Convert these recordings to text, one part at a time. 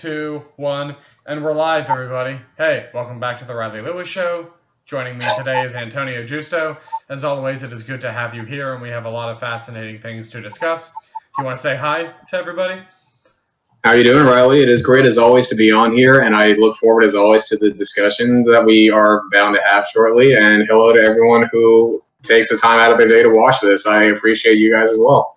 Two, one, and we're live, everybody. Hey, welcome back to the Riley Lewis Show. Joining me today is Antonio Giusto. As always, it is good to have you here, and we have a lot of fascinating things to discuss. Do you want to say hi to everybody? How are you doing, Riley? It is great as always to be on here, and I look forward as always to the discussions that we are bound to have shortly. And hello to everyone who takes the time out of their day to watch this. I appreciate you guys as well.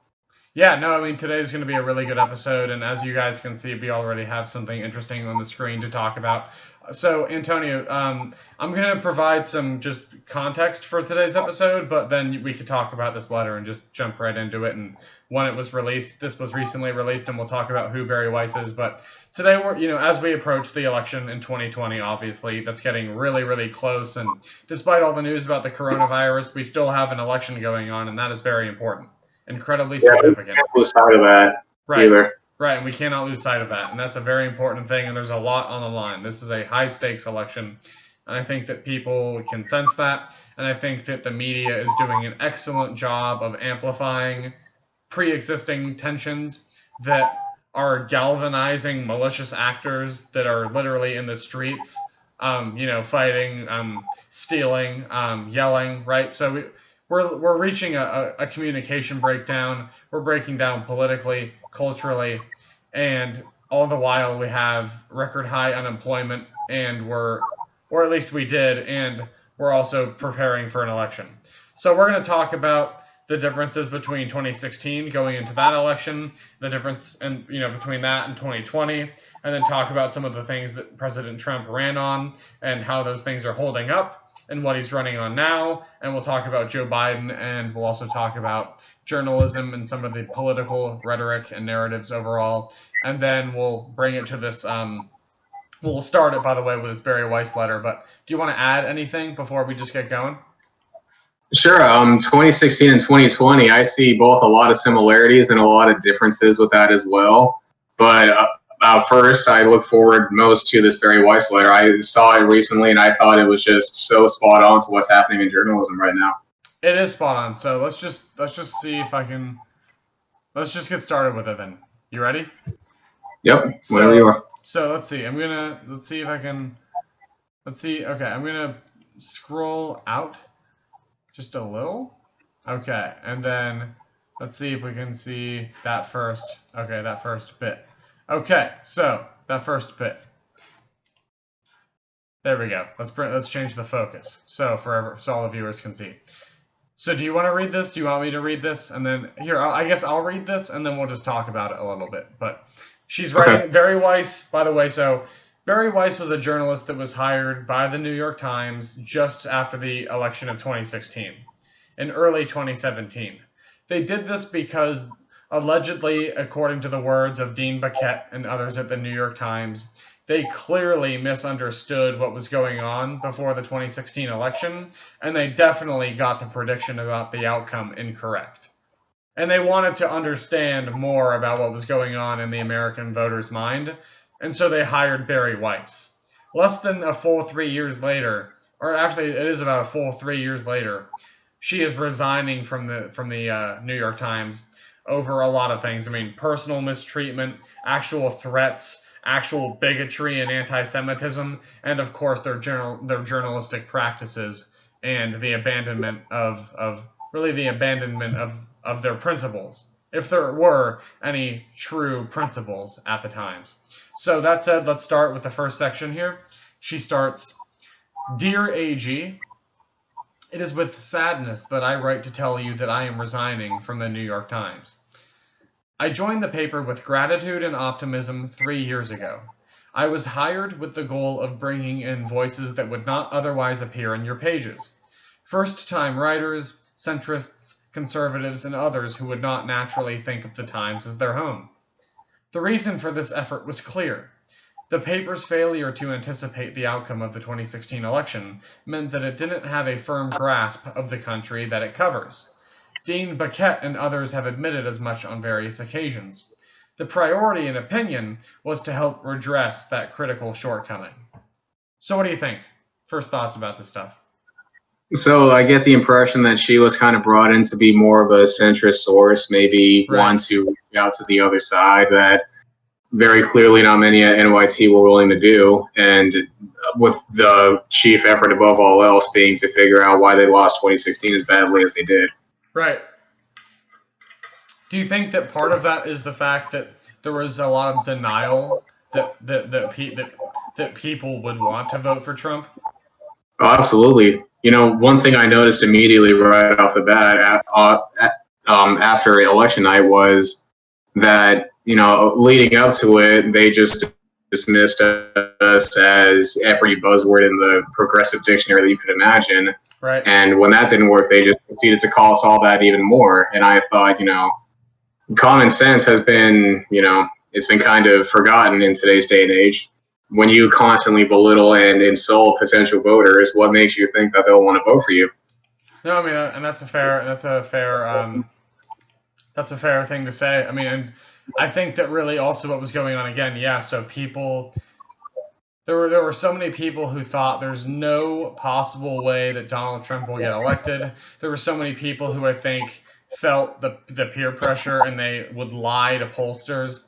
Yeah, no, I mean, today's going to be a really good episode, and as you guys can see, we already have something interesting on the screen to talk about. So, Antonio, I'm going to provide some just context for today's episode, but then we could talk about this letter and just jump right into it. And when it was released, this was recently released, and we'll talk about who Bari Weiss is. But today, as we approach the election in 2020, obviously, that's getting really, really close. And despite all the news about the coronavirus, we still have an election going on, and that is very important. Incredibly significant. We can't lose sight of that either. Right, and we cannot lose sight of that, and that's a very important thing, and there's a lot on the line. This is a high-stakes election, and I think that people can sense that, and I think that the media is doing an excellent job of amplifying pre-existing tensions that are galvanizing malicious actors that are literally in the streets, fighting, stealing, yelling, right? So we're reaching a communication breakdown. We're breaking down politically, culturally, and all the while we have record high unemployment, and or at least we did, and we're also preparing for an election. So we're going to talk about the differences between 2016 going into that election, the difference between that and 2020, and then talk about some of the things that President Trump ran on and how those things are holding up and what he's running on now, and we'll talk about Joe Biden, and we'll also talk about journalism and some of the political rhetoric and narratives overall, and then we'll bring it to this. We'll start it, by the way, with this Bari Weiss letter, but do you want to add anything before we just get going? Sure. 2016 and 2020, I see both a lot of similarities and a lot of differences with that as well. But first, I look forward most to this Bari Weiss letter. I saw it recently, and I thought it was just so spot on to what's happening in journalism right now. It is spot on. So let's just see if I can. Let's just get started with it then. You ready? Yep. Whenever you are. So let's see. Let's see if I can. Let's see. Okay, I'm gonna scroll out just a little. Okay, and then let's see if we can see that first. Okay, that first bit. Okay, so that first bit. There we go. Let's change the focus so all the viewers can see. So do you want to read this? Do you want me to read this? And then here, I guess I'll read this, and then we'll just talk about it a little bit. But she's writing. Okay. Bari Weiss, by the way. So Bari Weiss was a journalist that was hired by the New York Times just after the election of 2016, in early 2017. They did this because, allegedly, according to the words of Dean Baquet and others at the New York Times, they clearly misunderstood what was going on before the 2016 election, and they definitely got the prediction about the outcome incorrect. And they wanted to understand more about what was going on in the American voter's mind, and so they hired Bari Weiss. Less than a full 3 years later, or actually it is about a full 3 years later, she is resigning from the New York Times over a lot of things. I mean, personal mistreatment, actual threats, actual bigotry and anti-Semitism, and of course their journalistic practices and the abandonment of their principles, if there were any true principles at the Times. So that said, let's start with the first section here. She starts, "Dear AG, it is with sadness that I write to tell you that I am resigning from the New York Times. I joined the paper with gratitude and optimism 3 years ago. I was hired with the goal of bringing in voices that would not otherwise appear in your pages. First-time writers, centrists, conservatives, and others who would not naturally think of the Times as their home. The reason for this effort was clear. The paper's failure to anticipate the outcome of the 2016 election meant that it didn't have a firm grasp of the country that it covers. Dean Baquet and others have admitted as much on various occasions. The priority, in opinion, was to help redress that critical shortcoming." So what do you think? First thoughts about this stuff. So I get the impression that she was kind of brought in to be more of a centrist source, maybe one to reach out to the other side, that very clearly not many at NYT were willing to do, and with the chief effort above all else being to figure out why they lost 2016 as badly as they did. Right. Do you think that part of that is the fact that there was a lot of denial that people would want to vote for Trump? Oh, absolutely. You know, one thing I noticed immediately right off the bat after election night was that, you know, leading up to it, they just dismissed us as every buzzword in the progressive dictionary that you could imagine. Right. And when that didn't work, they just proceeded to call us all that even more. And I thought, you know, common sense has been, you know, it's been kind of forgotten in today's day and age. When you constantly belittle and insult potential voters, what makes you think that they'll want to vote for you? No, I mean, and that's a fair thing to say. I mean, and I think that really also what was going on again. Yeah, so people. There were so many people who thought there's no possible way that Donald Trump will get elected. There were so many people who I think felt the peer pressure and they would lie to pollsters.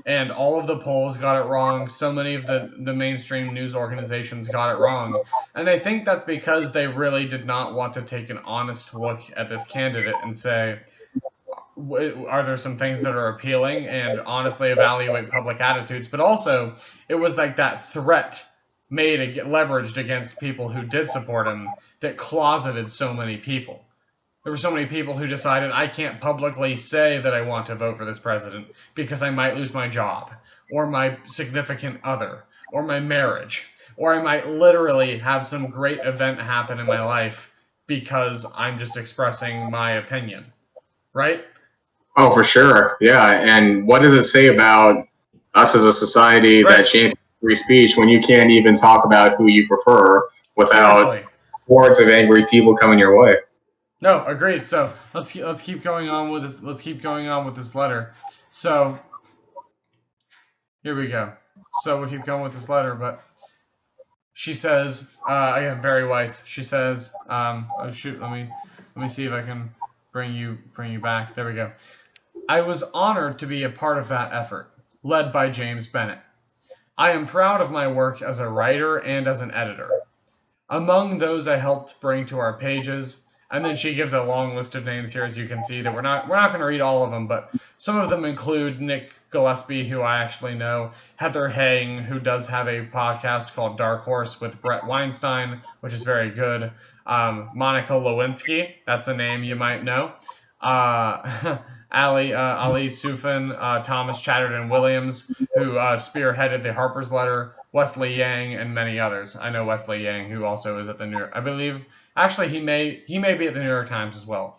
And all of the polls got it wrong. So many of the mainstream news organizations got it wrong. And I think that's because they really did not want to take an honest look at this candidate and say, are there some things that are appealing and honestly evaluate public attitudes, but also it was like that threat leveraged against people who did support him that closeted so many people. There were so many people who decided I can't publicly say that I want to vote for this president because I might lose my job or my significant other or my marriage, or I might literally have some great event happen in my life because I'm just expressing my opinion, right? Oh, for sure. Yeah. And what does it say about us as a society that Right. champions free speech when you can't even talk about who you prefer without Seriously. hordes of angry people coming your way? No, agreed. So let's keep going on with this. Let's keep going on with this letter. So here we go. So we'll keep going with this letter, but she says again, Bari Weiss. She says, oh shoot, let me see if I can bring you back. There we go. I was honored to be a part of that effort, led by James Bennett. I am proud of my work as a writer and as an editor. Among those I helped bring to our pages, and then she gives a long list of names here, as you can see, that we're not going to read all of them, but some of them include Nick Gillespie, who I actually know, Heather Hang, who does have a podcast called Dark Horse with Brett Weinstein, which is very good. Monica Lewinsky, that's a name you might know. Ali Sufin, Thomas Chatterton Williams, who spearheaded the Harper's Letter, Wesley Yang, and many others. I know Wesley Yang, who also is at the New York. I believe actually he may be at the New York Times as well.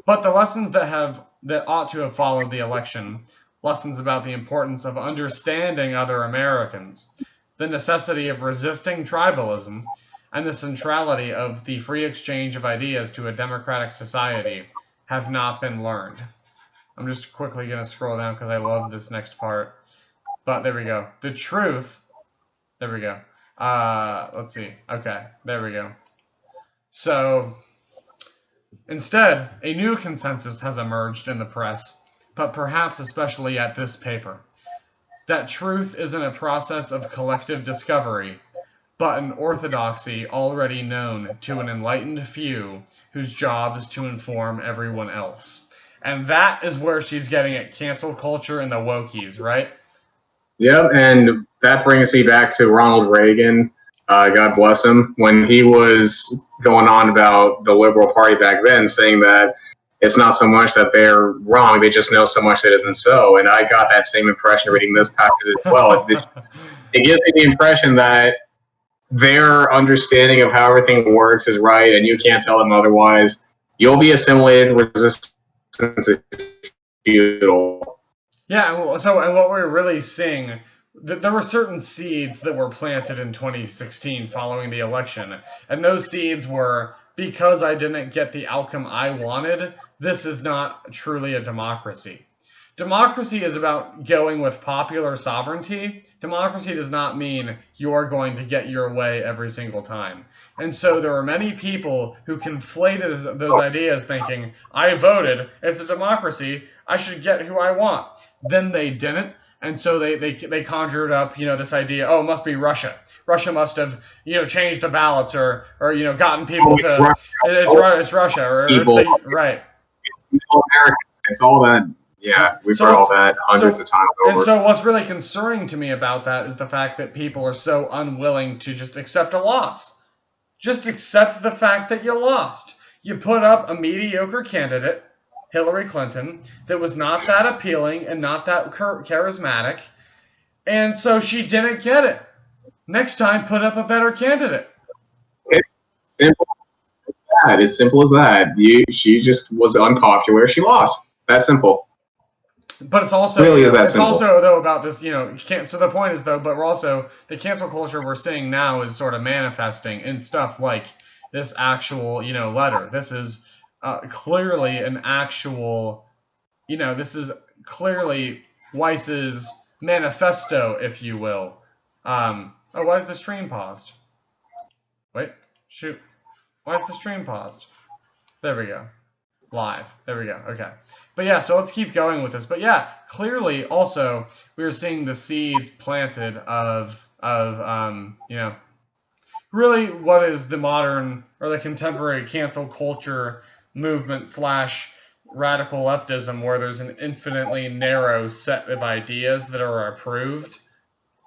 But the lessons that ought to have followed the election, lessons about the importance of understanding other Americans, the necessity of resisting tribalism, and the centrality of the free exchange of ideas to a democratic society, have not been learned. I'm just quickly going to scroll down because I love this next part. But there we go. The truth. There we go. Let's see. Okay, there we go. So, instead, a new consensus has emerged in the press, but perhaps especially at this paper, that truth isn't a process of collective discovery, but an orthodoxy already known to an enlightened few whose job is to inform everyone else. And that is where she's getting at cancel culture and the wokies, right? Yep, and that brings me back to Ronald Reagan. God bless him. When he was going on about the Liberal Party back then, saying that it's not so much that they're wrong, they just know so much that isn't so. And I got that same impression reading this passage as well. It gives me the impression that their understanding of how everything works is right, and you can't tell them otherwise. You'll be assimilated, resistance is futile. Yeah, so and what we're really seeing, there were certain seeds that were planted in 2016 following the election, and those seeds were, because I didn't get the outcome I wanted, this is not truly a democracy. Democracy is about going with popular sovereignty. Democracy does not mean you're going to get your way every single time. And so there were many people who conflated those ideas thinking, I voted, it's a democracy, I should get who I want. Then they didn't, And so they conjured up, this idea, oh, it must be Russia. Russia must have, changed the ballots or gotten people It's to, it's Russia or it's people, the, right. it's all American. It's all that. Yeah, we've heard all that hundreds of times over. So what's really concerning to me about that is the fact that people are so unwilling to just accept a loss. Just accept the fact that you lost. You put up a mediocre candidate, Hillary Clinton, that was not that appealing and not that charismatic, and so she didn't get it. Next time, put up a better candidate. It's simple as that. It's simple as that. She just was unpopular. She lost. That simple. But it's also really is that simple. Also though about this, you can't. So the point is though, but we're also the cancel culture we're seeing now is sort of manifesting in stuff like this actual, letter. This is clearly an actual, this is clearly Weiss's manifesto, if you will. Why is the stream paused? Wait, shoot. Why is the stream paused? There we go. Live. There we go. Okay. But yeah, so let's keep going with this. But yeah, clearly also we are seeing the seeds planted of really what is the modern or the contemporary cancel culture movement / radical leftism, where there's an infinitely narrow set of ideas that are approved.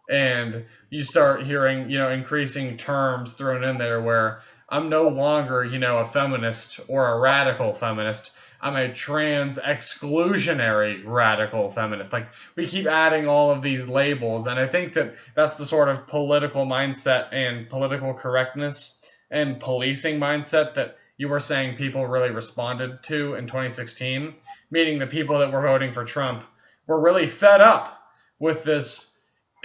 And you start hearing, increasing terms thrown in there where I'm no longer, a feminist or a radical feminist. I'm a trans exclusionary radical feminist. Like, we keep adding all of these labels, and I think that that's the sort of political mindset and political correctness and policing mindset that you were saying people really responded to in 2016, meaning the people that were voting for Trump were really fed up with this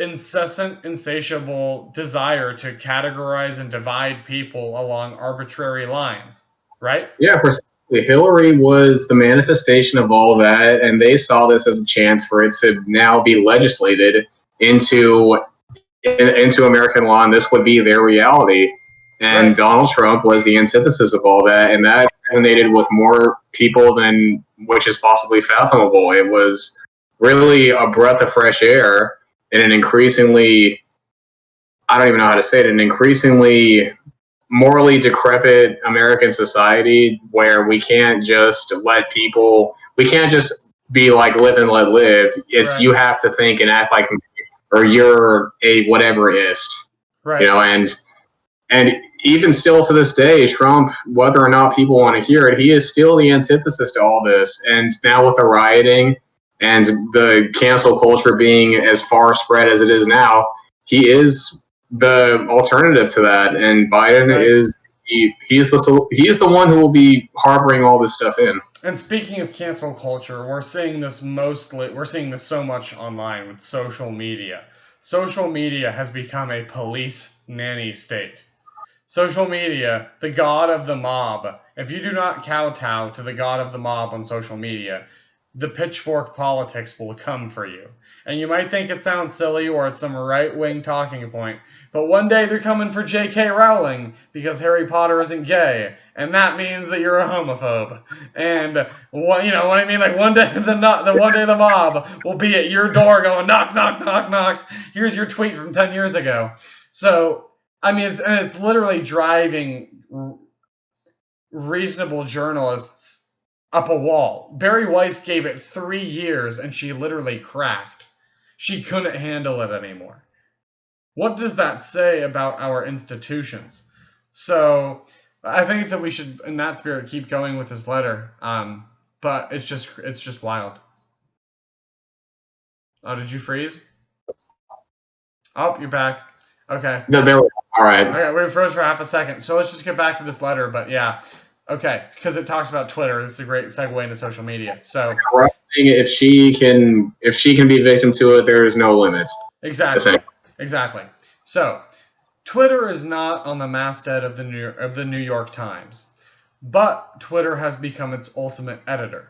incessant, insatiable desire to categorize and divide people along arbitrary lines, right? Yeah, precisely. Hillary was the manifestation of all that, and they saw this as a chance for it to now be legislated into American law, and this would be their reality. And Right. Donald Trump was the antithesis of all that, and that resonated with more people than which is possibly fathomable. It was really a breath of fresh air in an increasingly, I don't even know how to say it, an increasingly morally decrepit American society where we can't just we can't just be like live and let live. It's Right. You have to think and act like, or you're a whateverist, Right. and even still to this day, Trump, whether or not people want to hear it, he is still the antithesis to all this. And now with the rioting and the cancel culture being as far spread as it is now, he is the alternative to that. And Biden is he is the one who will be harboring all this stuff in. And speaking of cancel culture, we're seeing this so much online with social media. Social media has become a police nanny state. Social media, the god of the mob. If you do not kowtow to the god of the mob on social media, the pitchfork politics will come for you. And you might think it sounds silly or it's some right-wing talking point, but one day they're coming for J.K. Rowling because Harry Potter isn't gay, and that means that you're a homophobe. And what I mean? Like, one day the mob will be at your door going knock knock knock knock. Here's your tweet from 10 years ago. So I mean, it's literally driving reasonable journalists up a wall. Bari Weiss gave it 3 years and she literally cracked. She couldn't handle it anymore. What does that say about our institutions? So I think that we should, in that spirit, keep going with this letter. But it's just wild. Oh, did you freeze? Oh, you're back. Okay. No, all right. Okay, we froze for half a second. So let's just get back to this letter. But yeah, okay, because it talks about Twitter. This is a great segue into social media. So if she can be victim to it, there is no limits. Exactly. So Twitter is not on the masthead of the New York Times, but Twitter has become its ultimate editor.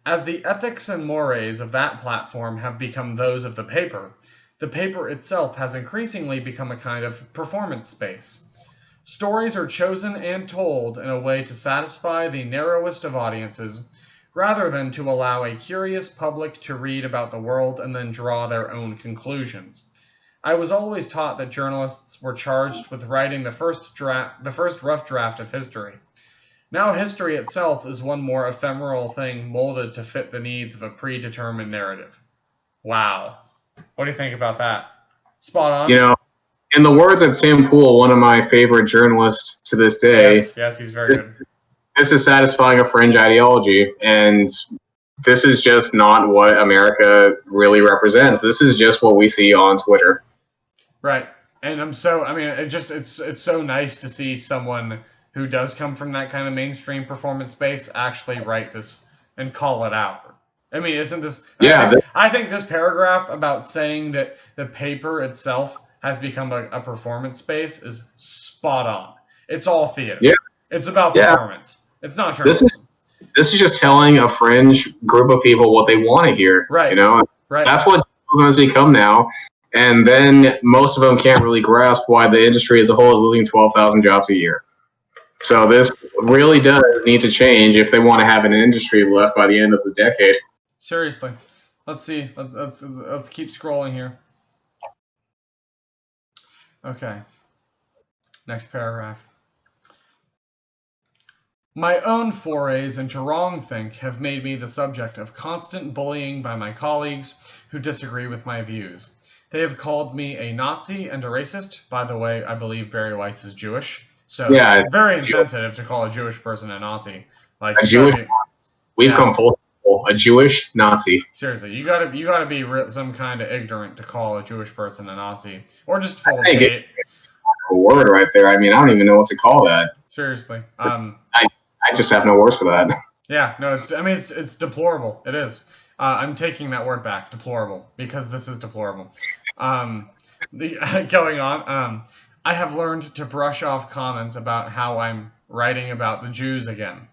As the ethics and mores of that platform have become those of the paper itself has increasingly become a kind of performance space. Stories are chosen and told in a way to satisfy the narrowest of audiences, rather than to allow a curious public to read about the world and then draw their own conclusions. I was always taught that journalists were charged with writing the first rough draft of history. Now history itself is one more ephemeral thing molded to fit the needs of a predetermined narrative. Wow. What do you think about that? Spot on? You know, in the words of Tim Pool, one of my favorite journalists to this day, yes, he's very good. This is satisfying a fringe ideology, and this is just not what America really represents. This is just what we see on Twitter. Right. And it's so nice to see someone who does come from that kind of mainstream performance space actually write this and call it out. I mean, isn't this... Yeah. I think this paragraph about saying that the paper itself has become a performance space is spot on. It's all theater. Yeah. It's about performance. It's not journalism. This is just telling a fringe group of people what they want to hear. Right. You know? Right. That's what journalism has become now. And then most of them can't really grasp why the industry as a whole is losing 12,000 jobs a year. So this really does need to change if they want to have an industry left by the end of the decade. Seriously. Let's see. Let's keep scrolling here. Okay. Next paragraph. My own forays into wrongthink have made me the subject of constant bullying by my colleagues who disagree with my views. They have called me a Nazi and a racist. By the way, I believe Bari Weiss is Jewish, so it's very insensitive to call a Jewish person a Nazi. Like a Jewish, we've come full circle. A Jewish Nazi. Seriously, you gotta be some kind of ignorant to call a Jewish person a Nazi, or just full of hate. A word right there. I mean, I don't even know what to call that. Seriously, I just have no words for that. Yeah, no, it's deplorable. It is. I'm taking that word back, deplorable, because this is deplorable. Going on, I have learned to brush off comments about how I'm writing about the Jews again.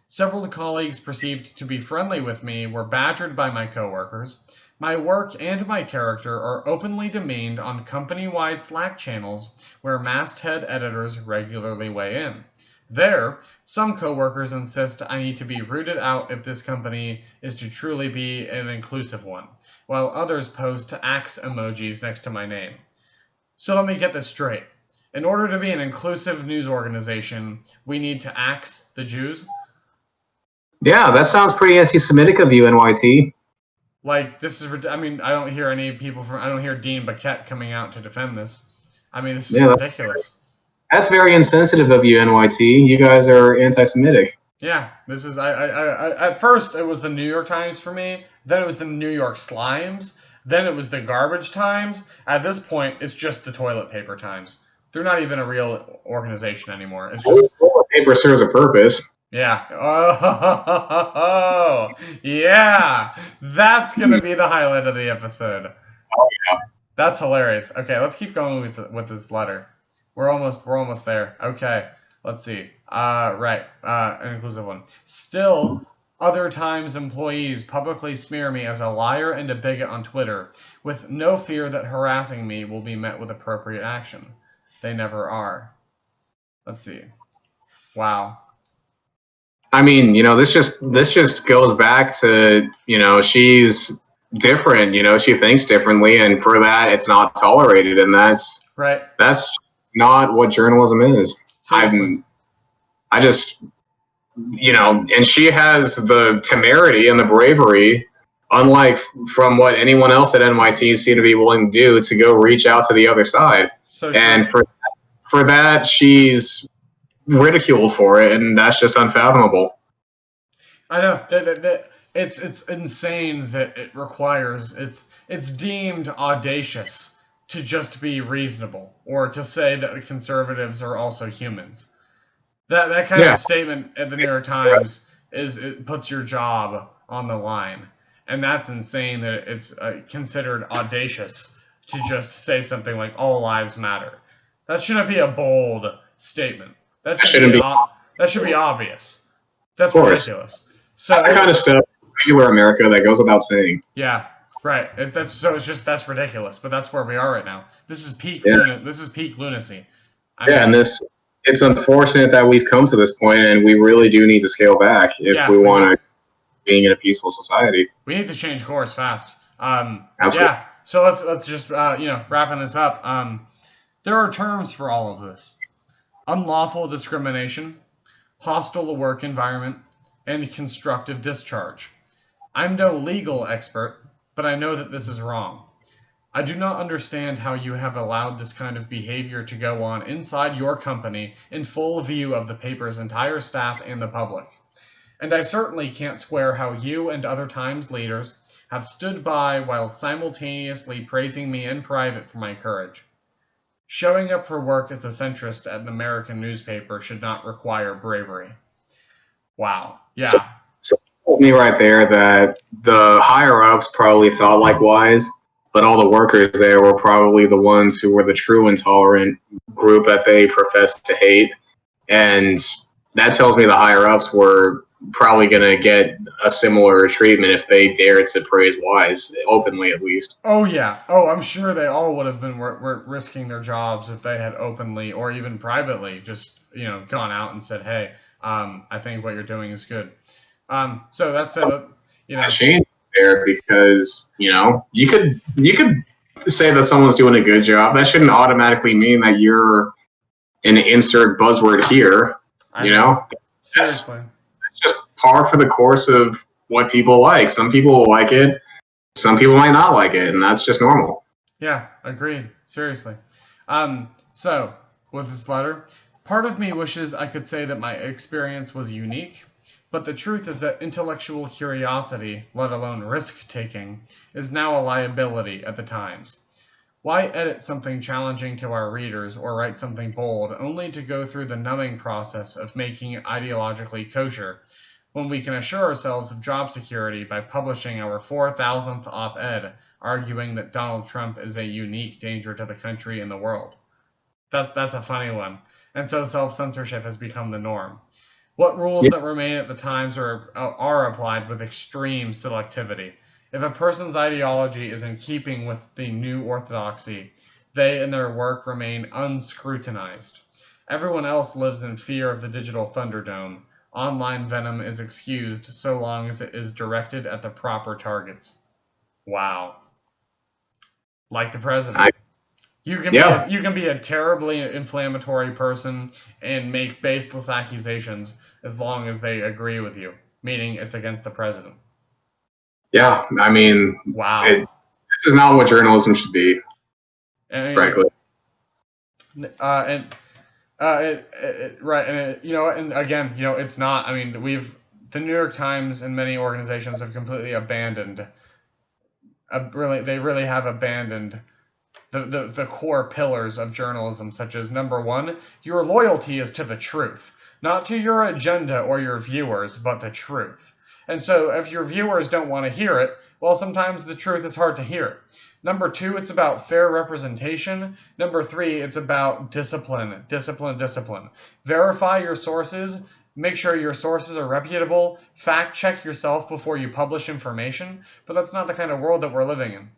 Several colleagues perceived to be friendly with me were badgered by my coworkers. My work and my character are openly demeaned on company-wide Slack channels where masthead editors regularly weigh in. There, some coworkers insist I need to be rooted out if this company is to truly be an inclusive one, while others post axe emojis next to my name. So let me get this straight. In order to be an inclusive news organization, we need to axe the Jews? Yeah, that sounds pretty anti-Semitic of you, NYT. Like, this is... I mean, I don't hear any people from... I don't hear Dean Baquette coming out to defend this. I mean, this is ridiculous. That's very insensitive of you, NYT. You guys are anti-Semitic. Yeah, this is... at first, it was the New York Times for me. Then it was the New York Slimes. Then it was the Garbage Times. At this point, it's just the Toilet Paper Times. They're not even a real organization anymore. It's just... Toilet paper serves a purpose. Yeah. Oh, yeah. That's going to be the highlight of the episode. Oh, yeah. That's hilarious. Okay, let's keep going with this letter. We're almost there. Okay, let's see. Right. An inclusive one. Still, other times employees publicly smear me as a liar and a bigot on Twitter, with no fear that harassing me will be met with appropriate action. They never are. Let's see. Wow. I mean, this just goes back to, she's different, she thinks differently, and for that it's not tolerated, and that's not what journalism is. And she has the temerity and the bravery, unlike from what anyone else at NYT seemed to be willing to do, to go reach out to the other side. And for that, she's ridiculed for it, and that's just unfathomable. I know. It's insane that it requires... It's deemed audacious to just be reasonable, or to say that conservatives are also humans. That kind of statement at the New York Times it puts your job on the line, and that's insane that it's considered audacious to just say something like all lives matter. That shouldn't be a bold statement. That should be obvious. That's ridiculous. So that's the kind of stuff in regular America that goes without saying. Yeah. Right. That's ridiculous, but that's where we are right now. This is peak. This is peak lunacy. And it's unfortunate that we've come to this point, and we really do need to scale back if we want to being in a peaceful society. We need to change course fast. Absolutely. Yeah. So let's just wrapping this up. There are terms for all of this: unlawful discrimination, hostile work environment, and constructive discharge. I'm no legal expert, but I know that this is wrong. I do not understand how you have allowed this kind of behavior to go on inside your company in full view of the paper's entire staff and the public. And I certainly can't square how you and other Times leaders have stood by while simultaneously praising me in private for my courage. Showing up for work as a centrist at an American newspaper should not require bravery. Wow. Yeah. So told me right there that the higher ups probably thought likewise, but all the workers there were probably the ones who were the true intolerant group that they professed to hate. And that tells me the higher ups were probably going to get a similar treatment if they dared to praise Wise, openly at least. Oh, yeah. Oh, I'm sure they all would have been risking their jobs if they had openly or even privately just, gone out and said, hey, I think what you're doing is good. So that's it. Shame there because, you could say that someone's doing a good job. That shouldn't automatically mean that you're an insert buzzword here. Seriously. That's just par for the course of what people like. Some people will like it. Some people might not like it, and that's just normal. Yeah, agreed. Seriously. So, with this letter, part of me wishes I could say that my experience was unique, but the truth is that intellectual curiosity, let alone risk-taking, is now a liability at the Times. Why edit something challenging to our readers or write something bold only to go through the numbing process of making it ideologically kosher, when we can assure ourselves of job security by publishing our 4,000th op-ed arguing that Donald Trump is a unique danger to the country and the world? That's a funny one. And so self-censorship has become the norm. What rules that remain at the Times are applied with extreme selectivity. If a person's ideology is in keeping with the new orthodoxy, they and their work remain unscrutinized. Everyone else lives in fear of the digital Thunderdome. Online venom is excused so long as it is directed at the proper targets. Wow. Like the president. You can be a terribly inflammatory person and make baseless accusations as long as they agree with you, meaning it's against the president. Yeah, I mean, wow. This is not what journalism should be, frankly. Right, and again, it's not. I mean, the New York Times and many organizations have completely abandoned. They really have abandoned the core pillars of journalism, such as number one, your loyalty is to the truth, not to your agenda or your viewers, but the truth. And so if your viewers don't want to hear it, well, sometimes the truth is hard to hear. Number two, it's about fair representation. Number three, it's about discipline. Verify your sources. Make sure your sources are reputable. Fact check yourself before you publish information. But that's not the kind of world that we're living in.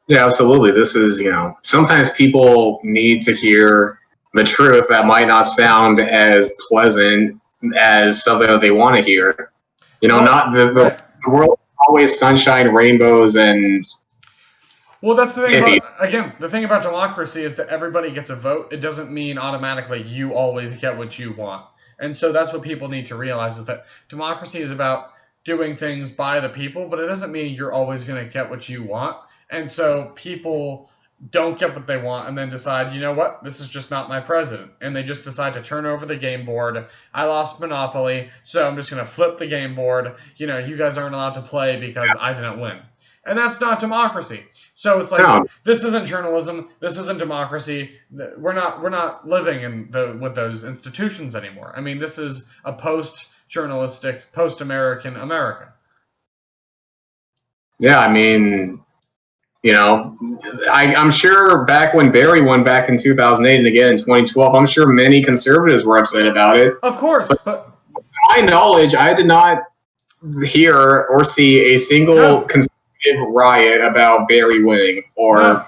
Yeah, absolutely. This is, sometimes people need to hear the truth that might not sound as pleasant as something that they want to hear. Not the world is always sunshine, rainbows, and well, that's the thing the thing about democracy is that everybody gets a vote. It doesn't mean automatically you always get what you want. And so that's what people need to realize, is that democracy is about doing things by the people, but it doesn't mean you're always going to get what you want. And so people don't get what they want and then decide, you know what, this is just not my president. And they just decide to turn over the game board. I lost Monopoly, so I'm just going to flip the game board. You guys aren't allowed to play because I didn't win. And that's not democracy. So it's like, This isn't journalism. This isn't democracy. We're not living with those institutions anymore. I mean, this is a post-journalistic, post-American America. Yeah, I mean, I'm sure back when Bari won back in 2008 and again in 2012, I'm sure many conservatives were upset about it. Of course. But to my knowledge, I did not hear or see a single conservative riot about Bari winning or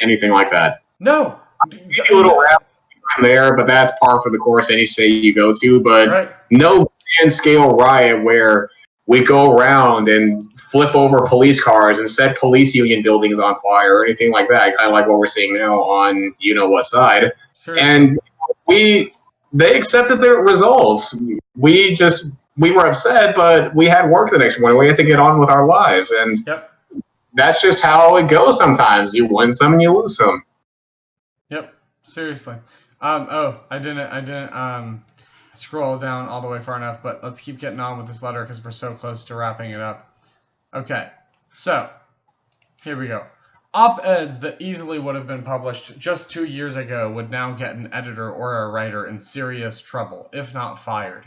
anything like that. No. Maybe a little rap there, but that's par for the course any state you go to. But nobody grand scale riot where we go around and flip over police cars and set police union buildings on fire or anything like that, kind of like what we're seeing now on you know what side. Seriously. And they accepted the results. We were upset, but we had work the next morning. We had to get on with our lives, and Yep. that's just how it goes sometimes. You win some and you lose some. Yep. Seriously. I didn't scroll down all the way far enough, but let's keep getting on with this letter because we're so close to wrapping it up. Okay. So, here we go. Op-eds that easily would have been published just 2 years ago would now get an editor or a writer in serious trouble, if not fired.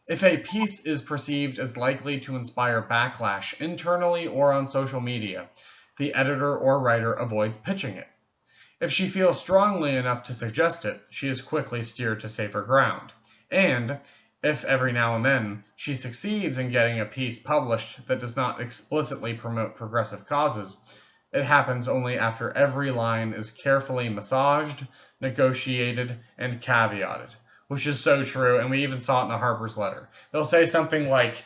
If a piece is perceived as likely to inspire backlash internally or on social media, the editor or writer avoids pitching it. If she feels strongly enough to suggest it, she is quickly steered to safer ground. And, if every now and then she succeeds in getting a piece published that does not explicitly promote progressive causes, it happens only after every line is carefully massaged, negotiated, and caveated. Which is so true, and we even saw it in the Harper's letter. They'll say something like,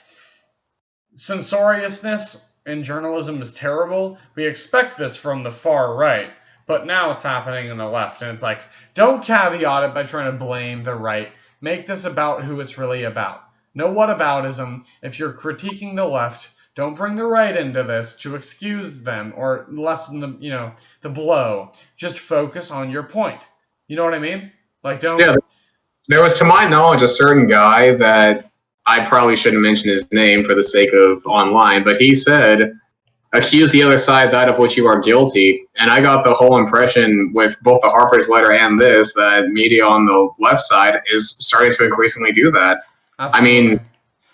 censoriousness in journalism is terrible. We expect this from the far right, but now it's happening in the left. And it's like, don't caveat it by trying to blame the right. Make this about who it's really about. No whataboutism. If you're critiquing the left, don't bring the right into this to excuse them or lessen the blow. Just focus on your point. You know what I mean? Like, don't... Yeah, there was, to my knowledge, a certain guy that I probably shouldn't mention his name for the sake of online, but he said, accuse the other side that of which you are guilty. And I got the whole impression with both the Harper's letter and this that media on the left side is starting to increasingly do that. Absolutely. I mean,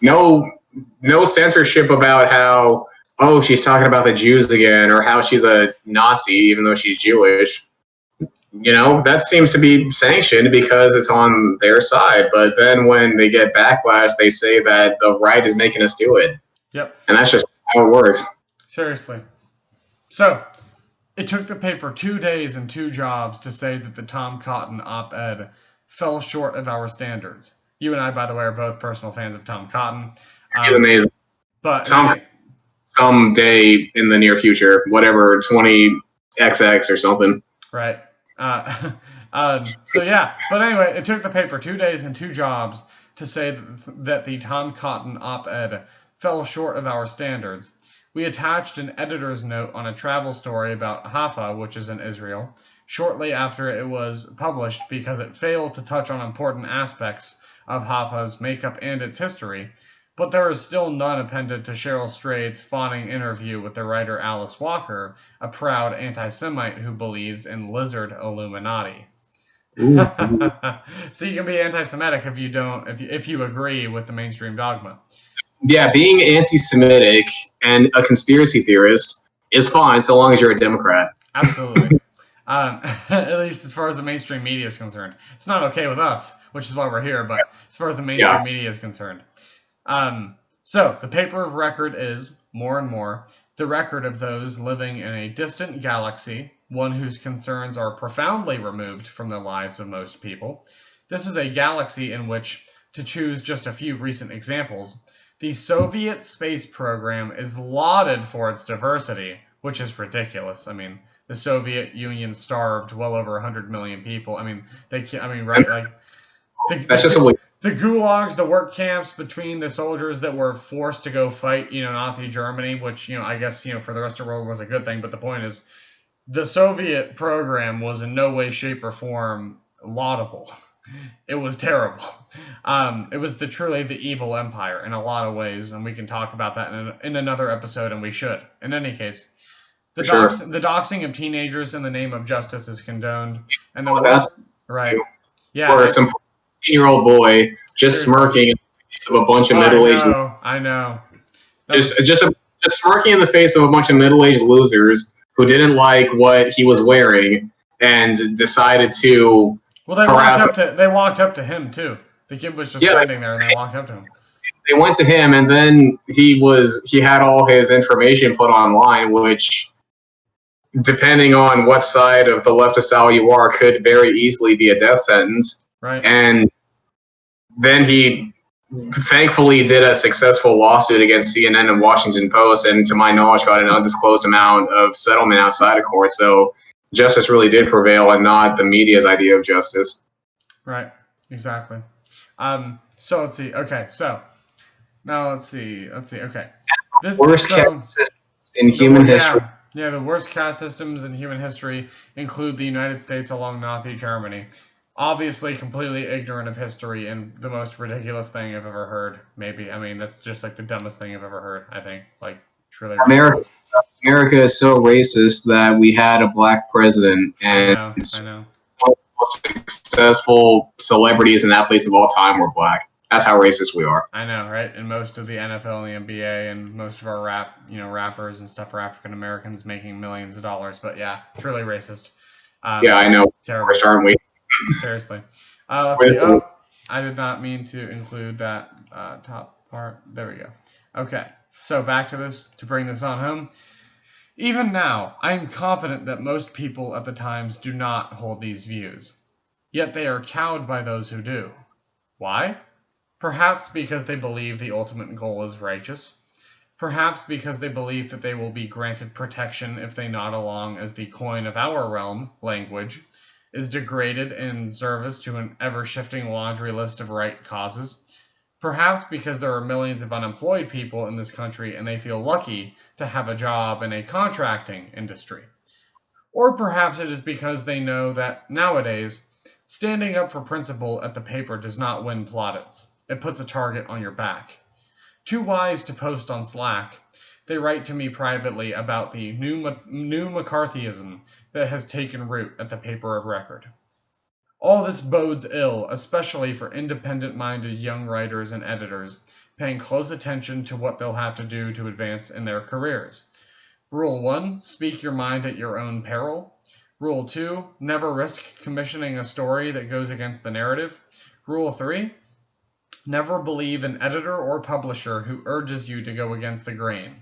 no censorship about how, oh, she's talking about the Jews again, or how she's a Nazi even though she's Jewish. You know, that seems to be sanctioned because it's on their side. But then when they get backlash, they say that the right is making us do it. Yep. And that's just how it works. Seriously. So, it took the paper 2 days and 2 jobs to say that the Tom Cotton op-ed fell short of our standards. You and I, by the way, are both personal fans of Tom Cotton. He's amazing. But someday in the near future, whatever, 20XX or something. Right. So yeah, but anyway, it took the paper 2 days and 2 jobs to say that the Tom Cotton op-ed fell short of our standards. We attached an editor's note on a travel story about Haifa, which is in Israel, shortly after it was published because it failed to touch on important aspects of Haifa's makeup and its history, but there is still none appended to Cheryl Strayed's fawning interview with the writer Alice Walker, a proud anti-Semite who believes in lizard Illuminati. So you can be anti-Semitic if you agree with the mainstream dogma. Yeah, being anti-Semitic and a conspiracy theorist is fine so long as you're a Democrat. Absolutely. At least as far as the mainstream media is concerned. It's not okay with us, which is why we're here, but as far as the mainstream media is concerned. So the paper of record is, more and more, the record of those living in a distant galaxy, one whose concerns are profoundly removed from the lives of most people. This is a galaxy in which, to choose just a few recent examples, the Soviet space program is lauded for its diversity, which is ridiculous. I mean, the Soviet Union starved well over 100 million people. I mean, right? Like, the gulags, the work camps between the soldiers that were forced to go fight, Nazi Germany, which, I guess, for the rest of the world was a good thing. But the point is, the Soviet program was in no way, shape, or form laudable. It was terrible. It was truly the evil empire in a lot of ways, and we can talk about that in another episode, and we should. In any case, the doxing of teenagers in the name of justice is condoned, and right, yeah, or some 14-year-old boy just smirking in the face of a bunch of middle-aged. I know. Just smirking in the face of a bunch of middle-aged losers who didn't like what he was wearing and decided to. Well, they walked up to him too. The kid was just standing there, and they walked up to him. They went to him, and then he had all his information put online, which, depending on what side of the leftist aisle you are, could very easily be a death sentence. Right. And then he thankfully did a successful lawsuit against CNN and Washington Post, and to my knowledge, got an undisclosed amount of settlement outside of court. So justice really did prevail, and not the media's idea of justice. Right. Exactly. So let's see. Okay. So now let's see. Okay. Worst cases in human history. Yeah, the worst caste systems in human history include the United States along Nazi Germany. Obviously, completely ignorant of history and the most ridiculous thing I've ever heard. Maybe. I mean, that's just like the dumbest thing I've ever heard, I think. Like, truly ridiculous. America is so racist that we had a black president, and I know. most successful celebrities and athletes of all time were black. That's how racist we are. I know, right? And most of the NFL and the NBA and most of our rappers and stuff are African Americans making millions of dollars. But yeah, truly racist. Yeah, I know. Terrible. Aren't we? Seriously. Let's see. Oh, I did not mean to include that top part. There we go. Okay. So back to this, to bring this on home. Even now, I am confident that most people at the Times do not hold these views. Yet they are cowed by those who do. Why? Perhaps because they believe the ultimate goal is righteous. Perhaps because they believe that they will be granted protection if they nod along as the coin of our realm, language, is degraded in service to an ever-shifting laundry list of right causes. Perhaps because there are millions of unemployed people in this country and they feel lucky to have a job in a contracting industry. Or perhaps it is because they know that nowadays, standing up for principle at the paper does not win plaudits. It puts a target on your back. Too wise to post on Slack, they write to me privately about the new McCarthyism that has taken root at the paper of record. All this bodes ill, especially for independent-minded young writers and editors, paying close attention to what they'll have to do to advance in their careers. Rule 1, speak your mind at your own peril. Rule 2, never risk commissioning a story that goes against the narrative. Rule 3, never believe an editor or publisher who urges you to go against the grain.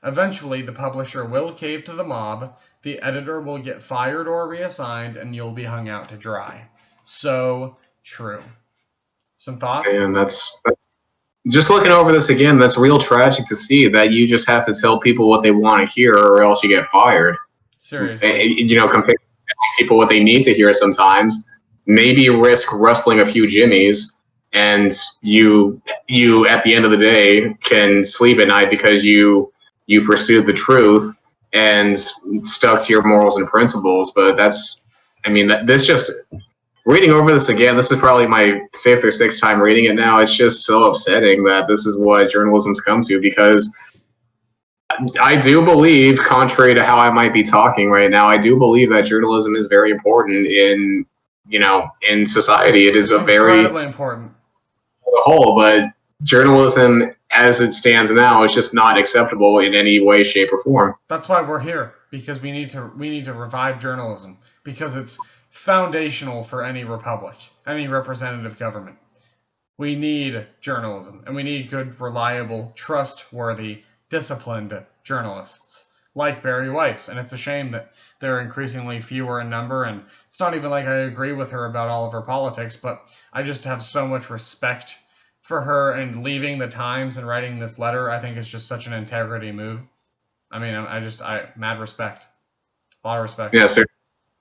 Eventually, the publisher will cave to the mob, the editor will get fired or reassigned, and you'll be hung out to dry. So true. Some thoughts? And that's just looking over this again. That's real tragic to see that you just have to tell people what they want to hear, or else you get fired. Seriously. Compared to telling people what they need to hear sometimes, maybe risk rustling a few jimmies, and you at the end of the day can sleep at night because you pursued the truth and stuck to your morals and principles. But this just reading over this again, this is probably my fifth or sixth time reading it now. It's just so upsetting that this is what journalism's come to, because I do believe, contrary to how I might be talking right now, I do believe that journalism is very important in society. It is a very incredibly important as a whole, but journalism as it stands now is just not acceptable in any way, shape, or form. That's why we're here, because we need to revive journalism, because it's foundational for any republic, any representative government. We need journalism, and we need good, reliable, trustworthy, disciplined journalists like Bari Weiss. And it's a shame that they're increasingly fewer in number, and it's not even like I agree with her about all of her politics, but I just have so much respect for her, and leaving the Times and writing this letter, I think is just such an integrity move. I mean, mad respect. A lot of respect. Yeah, sir.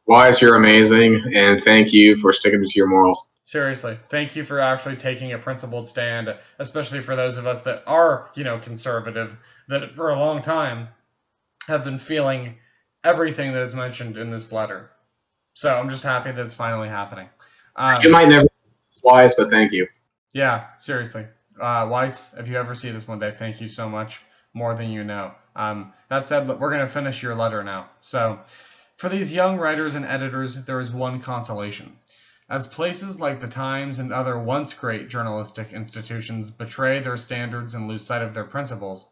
Weiss, you're amazing, and thank you for sticking to your morals. Seriously, thank you for actually taking a principled stand, especially for those of us that are, conservative, that for a long time have been feeling everything that is mentioned in this letter. So I'm just happy that it's finally happening. You might never Weiss, but thank you. Yeah, seriously. Weiss, if you ever see this one day, thank you so much, more than you know. That said, we're going to finish your letter now. So, for these young writers and editors, there is one consolation. As places like the Times and other once great journalistic institutions betray their standards and lose sight of their principles,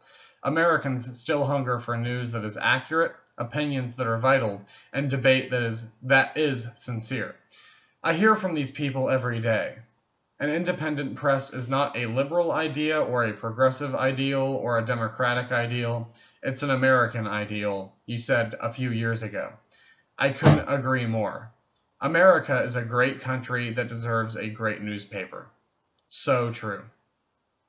Americans still hunger for news that is accurate, opinions that are vital, and debate that is sincere. I hear from these people every day. An independent press is not a liberal idea or a progressive ideal or a democratic ideal. It's an American ideal, you said a few years ago. I couldn't agree more. America is a great country that deserves a great newspaper. So true.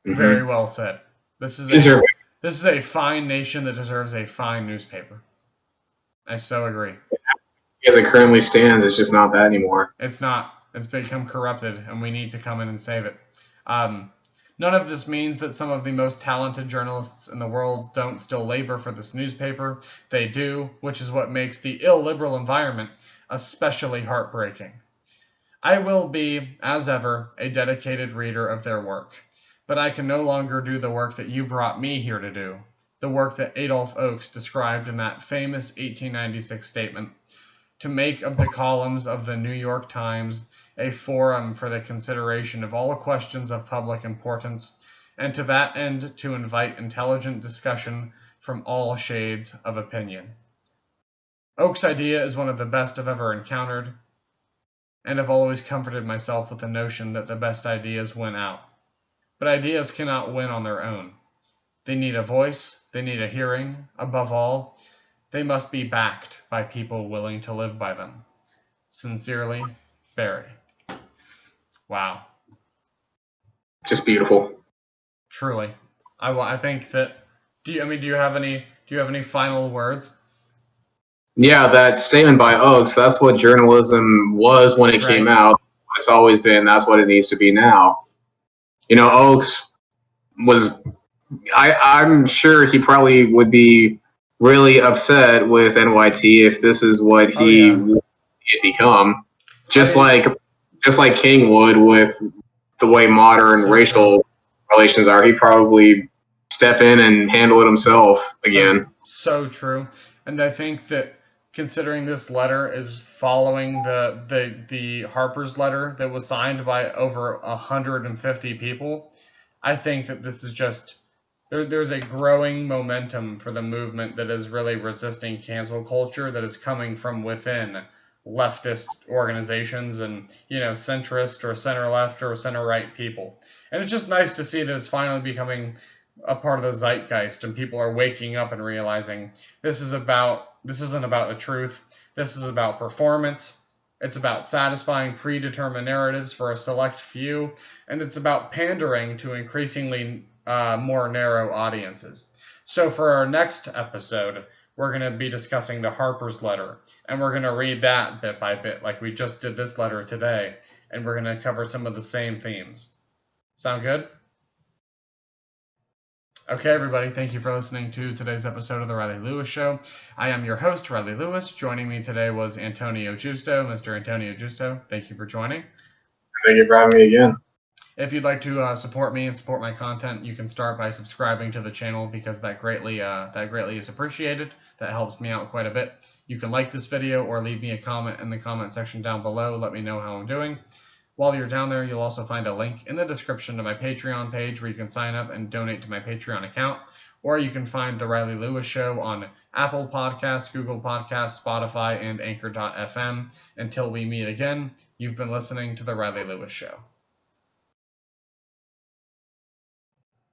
Very well said. This is These a are, this is a fine nation that deserves a fine newspaper. I so agree. as it currently stands, it's just not that anymore. It's not. It's become corrupted, and we need to come in and save it. None of this means that some of the most talented journalists in the world don't still labor for this newspaper. They do, which is what makes the illiberal environment especially heartbreaking. I will be, as ever, a dedicated reader of their work, but I can no longer do the work that you brought me here to do, the work that Adolph Oakes described in that famous 1896 statement, to make of the columns of the New York Times a forum for the consideration of all questions of public importance, and to that end to invite intelligent discussion from all shades of opinion. Oakes' idea is one of the best I've ever encountered, and I've always comforted myself with the notion that the best ideas win out. But ideas cannot win on their own. They need a voice, they need a hearing, above all, they must be backed by people willing to live by them. Sincerely, Bari. Wow. Just beautiful. Truly. I think that do you have any final words? Yeah, that statement by Oakes, that's what journalism was when it came Right. out. It's always been, that's what it needs to be now. Oakes was, I'm sure he probably would be really upset with NYT if this is what Oh he yeah. had become. Just I like just like King would with the way modern so true. racial relations are, he'd probably step in and handle it himself again. So true. And I think that considering this letter is following the Harper's letter that was signed by over 150 people, I think that this is just there's a growing momentum for the movement that is really resisting cancel culture that is coming from within leftist organizations and centrist or center left or center right people. And it's just nice to see that it's finally becoming a part of the zeitgeist and people are waking up and realizing this isn't about the truth. This is about performance. It's about satisfying predetermined narratives for a select few, and it's about pandering to increasingly more narrow audiences. So, for our next episode, we're going to be discussing the Harper's letter, and we're going to read that bit by bit, like we just did this letter today, and we're going to cover some of the same themes. Sound good? Okay, everybody, thank you for listening to today's episode of The Riley Lewis Show. I am your host, Riley Lewis. Joining me today was Antonio Giusto. Mr. Antonio Giusto, thank you for joining. Thank you for having me again. If you'd like to support me and support my content, you can start by subscribing to the channel because that greatly is appreciated. That helps me out quite a bit. You can like this video or leave me a comment in the comment section down below. Let me know how I'm doing. While you're down there, you'll also find a link in the description to my Patreon page where you can sign up and donate to my Patreon account. Or you can find The Riley Lewis Show on Apple Podcasts, Google Podcasts, Spotify, and Anchor.fm. Until we meet again, you've been listening to The Riley Lewis Show.